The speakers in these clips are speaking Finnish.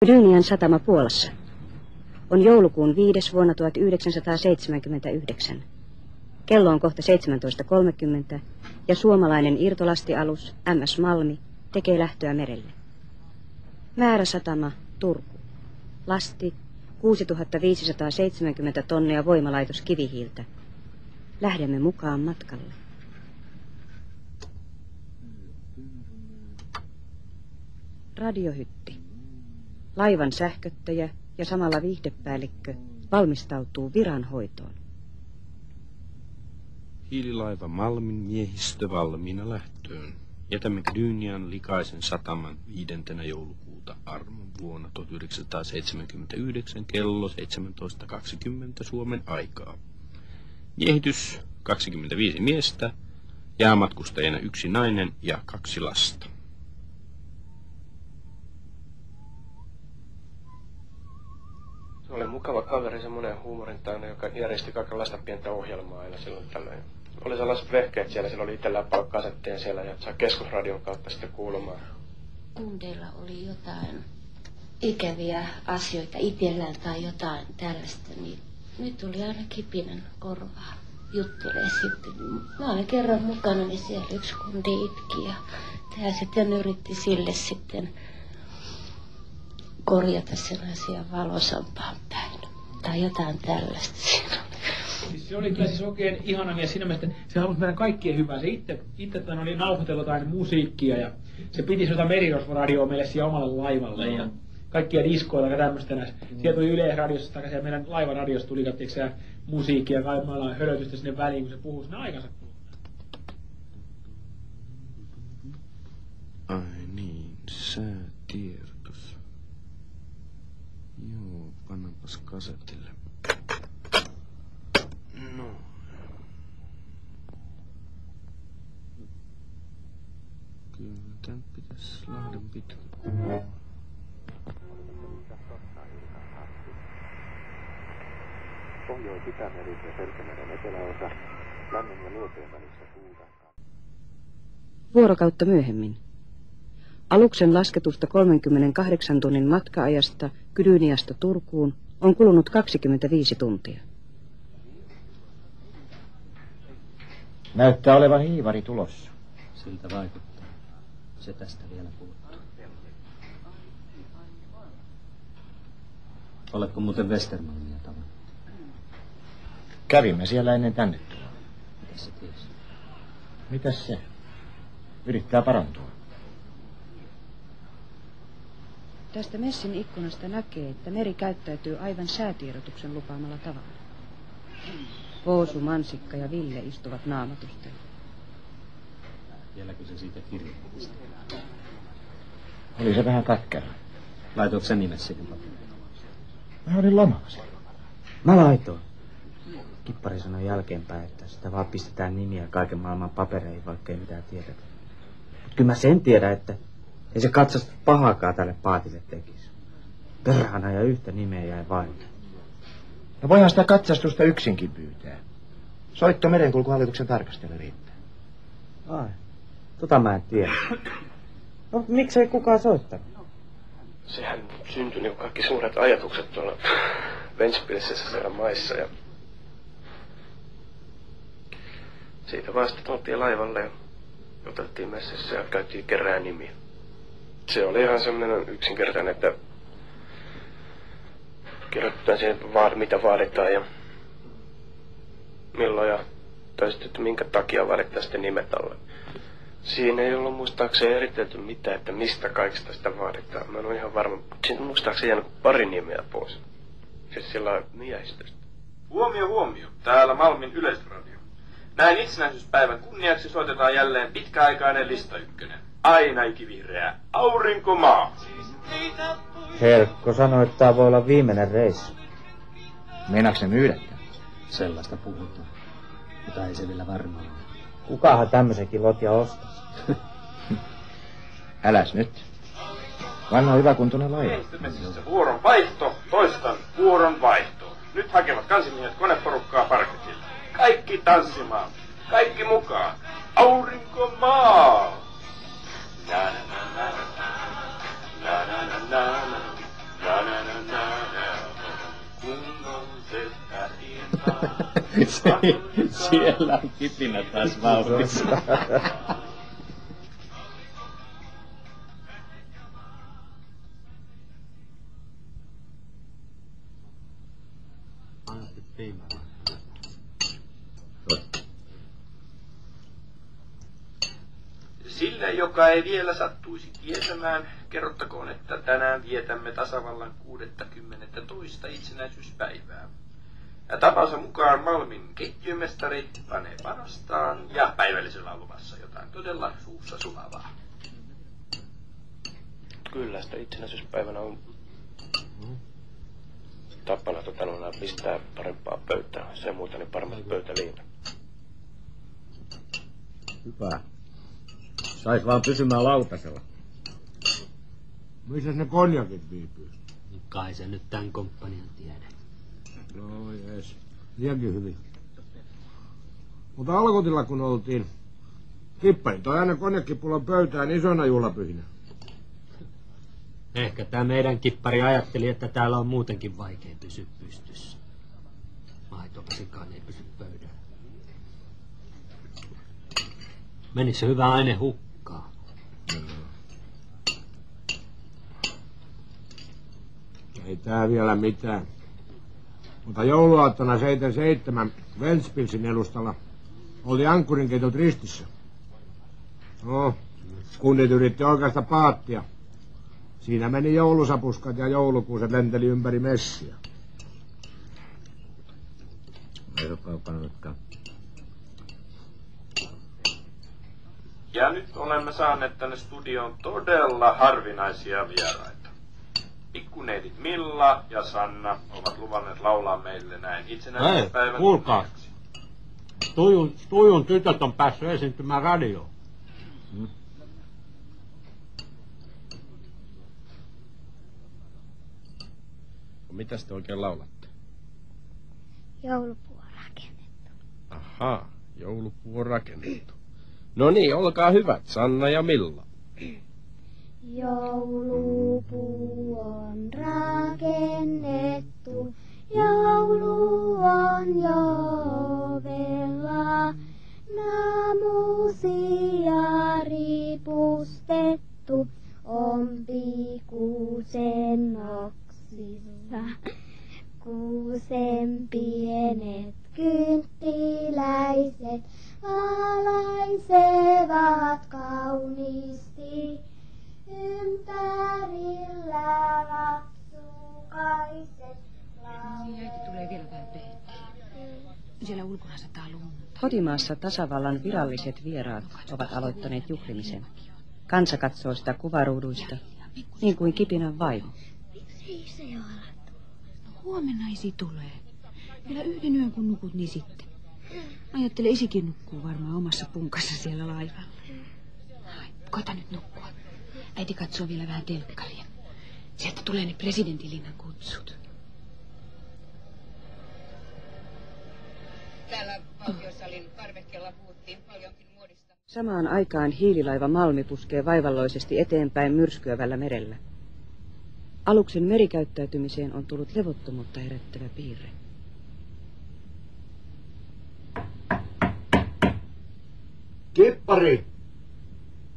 Gdynian satama Puolassa. On joulukuun 5. vuonna 1979. Kello on kohta 17.30 ja suomalainen irtolastialus MS Malmi tekee lähtöä merelle. Määräsatama Turku. Lasti 6570 tonnia voimalaitos kivihiiltä. Lähdemme mukaan matkalle. Radiohytti. Laivan sähköttäjä ja samalla viihdepäällikkö valmistautuu viranhoitoon. Hiililaiva Malmin miehistö valmiina lähtöön. Jätämme Gdynian likaisen sataman 5. joulukuuta armon vuonna 1979 kello 17.20 Suomen aikaa. Miehitys 25 miestä, jäämatkustajana 1 nainen ja 2 lasta. Se oli mukava kaveri, semmoinen huumorintainen, joka järjesti kaikenlaista pientä ohjelmaa aina silloin tällöin. Oli sellaiset vehkeet siellä, sillä oli itsellään paljon kasetteja siellä ja sai keskusradion kautta sitten kuulumaan. Tunteilla oli jotain ikäviä asioita itsellään tai jotain tällaista, niin nyt tuli aina kipinän korvaa. Juttelee sitten. Mä olin kerran mukana, niin siellä yksi kundi itki ja tää sitten yritti sille sitten korjata sen asian valosampaan päin. Tai jotain tällaista siinä. Se oli kyllä siis oikein ihana mies siinä mielessä, että se halusi meidän kaikkien hyvää. Se itse oli nauhoitellut jotain musiikkia ja se piti sitä merirosvoradioa meille siellä omalle laivalle ja kaikkia diskoilla ja tämmöistä näissä. Siellä tuli Yleisradiosta tai siellä meidän laivaradiosta tuli katsotaan musiikkia ja kaikilla hölötystä sinne väliin, kun se puhuu sinne aikansa puhuu. Ai niin, säätiedotus. Joo, pannapas kasetille. No. Kyllä tän pitäis Lahden pitkä. Pohjois-Itämeri ja Selkämeren eteläosa, lännen ja luoteen välissä tuulta. Vuorokautta myöhemmin. Aluksen lasketusta 38 tunnin matka-ajasta Gdyniasta Turkuun on kulunut 25 tuntia. Näyttää olevan hiivari tulossa. Siltä vaikuttaa. Se tästä vielä puuttuu. Oletko muuten Westermannia tavannut? Kävimme siellä ennen tänne tuloa. Mitäs se tiesi? Mitäs se? Yrittää parantua. Tästä messin ikkunasta näkee, että meri käyttäytyy aivan säätiedotuksen lupaamalla tavalla. Voosu, Mansikka ja Ville istuvat Naamatusten. Vieläkö se siitä kirjoitti? Oli se vähän katkera. Laitoiko sen nimes sinne paperille? Mä olin lomalla silloin. Mä laitoin. Kippari sanoi jälkeenpäin, että sitä vaan pistetään nimiä kaiken maailman papereihin, vaikka ei mitään tiedetä. Mut kyllä mä sen tiedän, että ei se katsasta pahakaan tälle paatille tekisi. Perhana ja yhtä nimeä jäi vain. No voihan sitä katsastusta yksinkin pyytää. Soitto merenkulkuhallituksen tarkastajalle riittää. Ai, tota mä en tiedä. No miksei kukaan soittanut? Sehän syntyi niin kaikki suuret ajatukset tuolla Ventspilsissä siellä maissa ja siitä vaan sitten tultiin laivalle ja otettiin messissä ja käytiin kerää nimiä. Se oli ihan semmoinen yksinkertainen, että kirjoitetaan siihen mitä vaaditaan ja milloin ja toiset, että minkä takia vaaditaan sitten nimet alle. Siinä ei ollut muistaakseni eritelty mitään, että mistä kaikista sitä vaaditaan. Mä en ole ihan varma. Siinä muistaakseni jäänyt pari nimeä pois. Siis sillä miehistöstä. Huomio. Täällä Malmin Yleisradio. Näin itsenäisyyspäivän kunniaksi soitetaan jälleen pitkäaikainen lista 1. Aina ikivihreä. Aurinkomaa. Herkko sanoi, että tää voi olla viimeinen reissu. Meinaatko se myydä? Sellaista puhutaan. Mutta ei se vielä varmaan ole. Kukahan tämmösenkin lotia ostaisi? Äläs nyt. Vanha hyväkuntoinen laiva. Vuoron vaihto. Toistan vuoron vaihto. Nyt hakevat kansimiehet koneporukkaa parketille. Kaikki tanssimaan. Kaikki mukaan. Aurinkomaa. Na na na na na na na na na Siellä on kipinä taas vauhdissa. Sille, joka ei vielä sattuisi tietämään, kerrottakoon, että tänään vietämme tasavallan 62. itsenäisyyspäivää. Ja tapansa mukaan Malmin keittiömestari panee panostaan ja päivällisellä on luvassa jotain todella suussa sulavaa. Kyllä sitä itsenäisyyspäivänä on tapana pistää parempaa pöytää. Se muuta niin paremmat pöytäliinat. Hyvä. Sais vaan pysymään lautasella. Missä ne konjakit viipyy? Kai se nyt tän komppanian tiedä. No jees. Liiankin hyvin. Mutta alkotilla kun oltiin, Kippari toi aina konjakkipullon pöytään isona juhlapyhinä. Ehkä tää meidän kippari ajatteli, että täällä on muutenkin vaikea pysyä pystyssä. Maitopasikaan ei pysy pöydällä. Menis se hyvä aine hukkaa. Ei tää vielä mitään. Mutta jouluaattona 77 Ventspilsin edustalla oli ankkurinkeitot ristissä. No, kunnit yritti oikeasta paattia. Siinä meni joulusapuskat ja joulukuuset lenteli ympäri messiä. Ei ole kaupannutkaan. Ja nyt olemme saaneet tänne studioon todella harvinaisia vieraita. Pikkuneidit Milla ja Sanna ovat luvanneet laulaa meille näin itsenäisyyspäivän. Hei, kuulkaa. Tuijun tytöt on päässyt esiintymään radioon. Mitäs te oikein laulatte? Joulupuu on rakennettu. Ahaa, joulupuu on rakennettu. No niin, olkaa hyvät, Sanna ja Milla. Joulupuu on rakennettu, joulu on jo ovella. Namusia ripustettu on pikkuisen oksissa. Kuusen pienet kynttiläiset valaisevat kauniisti. Ympärillä lapsukaiset Äiti tulee vielä vähän pehtiä. Siellä ulkona sataa lunta. Kotimaassa tasavallan viralliset vieraat ovat aloittaneet juhlimisen. Kansa katsoo sitä kuvaruuduista, niin kuin Kipinän vaimo. Miksi se jo alattu? No, huomenna isi tulee. Vielä yhden yön kun nukut, niin sitten. Ajattele, isikin nukkuu varmaan omassa punkassa siellä laivalla. Koita nyt nukkua. Äiti katsoo vielä vähän telkkaria. Sieltä tulee ne presidentinlinnan kutsut. Täällä valtiosalin parvekkeella puhuttiin paljonkin muodista. Samaan aikaan hiililaiva Malmi puskee vaivalloisesti eteenpäin myrskyävällä merellä. Aluksen merikäyttäytymiseen on tullut levottomuutta herättävä piirre. Kippari!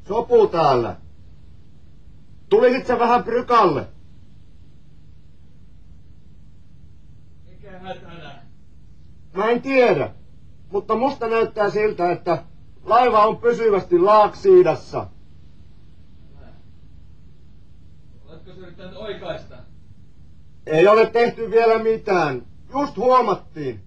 Sopu täällä! Tulisit sä vähän prykalle? Mikä hätänä? Mä en tiedä, mutta musta näyttää siltä, että laiva on pysyvästi laaksiidassa. Oletko sä yrittänyt oikaista? Ei ole tehty vielä mitään. Just huomattiin.